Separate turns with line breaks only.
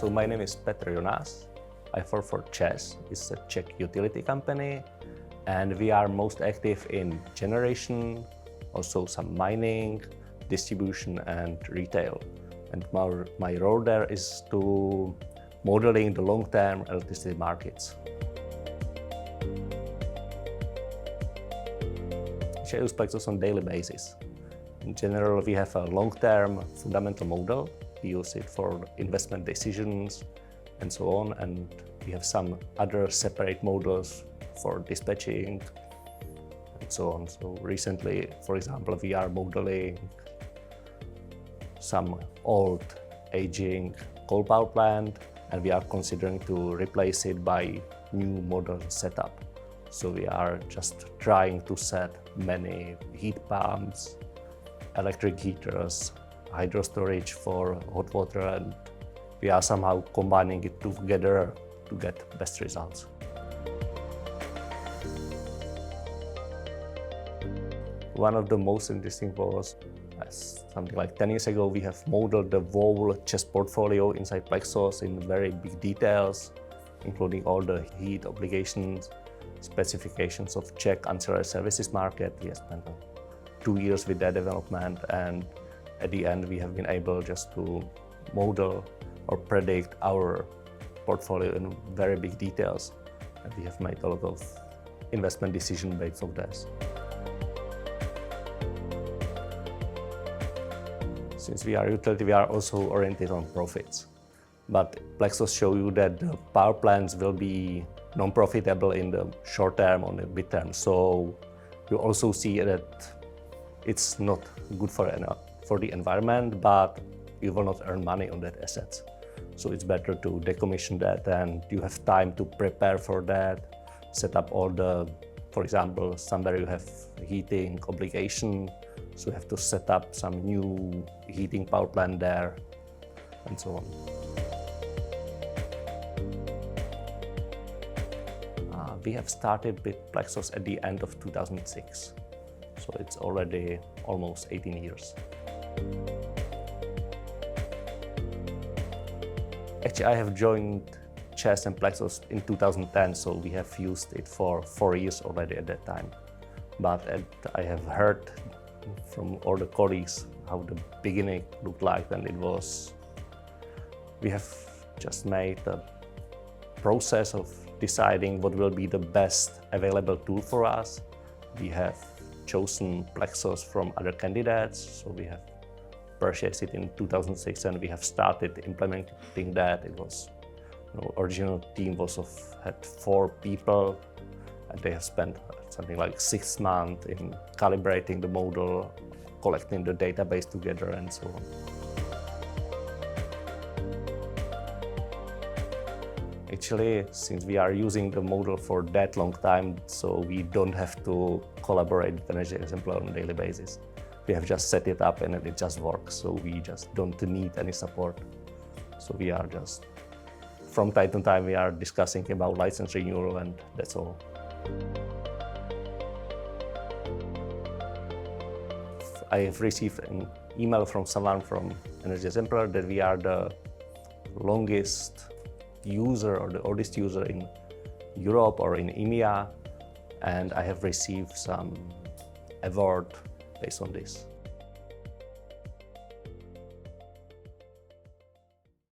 So my name is Petr Jonas. I work for Czech. It's a Czech utility company, and we are most active in generation, also some mining, distribution, and retail. And my role there is to modeling the long-term electricity markets. I use PLEXOS on a daily basis. In general, we have a long-term fundamental model. We use it for investment decisions and so on, and we have some other separate models for dispatching and so on. So recently, for example, we are modeling some old, aging coal power plant, and we are considering to replace it by new modern setup. So we are just trying to set many heat pumps, electric heaters, hydro storage for hot water, and we are somehow combining it together to get best results. One of the most interesting was something like 10 years ago, we have modeled the whole Czech portfolio inside PLEXOS in very big details, including all the heat obligations, specifications of Czech ancillary services market. We have spent 2 years with that development, and at the end we have been able just to model or predict our portfolio in very big details, and we have made a lot of investment decisions based on this. Since we are a utility, we are also oriented on profits. But PLEXOS show you that the power plants will be non-profitable in the short term or the mid term. So you also see that it's not good for the environment, but you will not earn money on that assets. So it's better to decommission that, and you have time to prepare for that, set up all the, for example, somewhere you have heating obligation, so you have to set up some new heating power plant there, and so on. We have started with PLEXOS at the end of 2006, so it's already almost 18 years. Actually, I have joined Czech and PLEXOS in 2010, so we have used it for 4 years already at that time. But I have heard from all the colleagues how the beginning looked like, and we have just made a process of deciding what will be the best available tool for us. We have chosen PLEXOS from other candidates, so we have purchased it in 2006, and we have started implementing that. It was, original team had 4 people, and they have spent something like 6 months in calibrating the model, collecting the database together, and so on. Actually, since we are using the model for that long time, so we don't have to collaborate with Energy Exemplar on a daily basis. We have just set it up and it just works, so we just don't need any support. So we are just, from time to time, we are discussing about license renewal, and that's all. I have received an email from someone from Energy Exemplar that we are the longest user or the oldest user in Europe or in EMEA, and I have received some award based on this.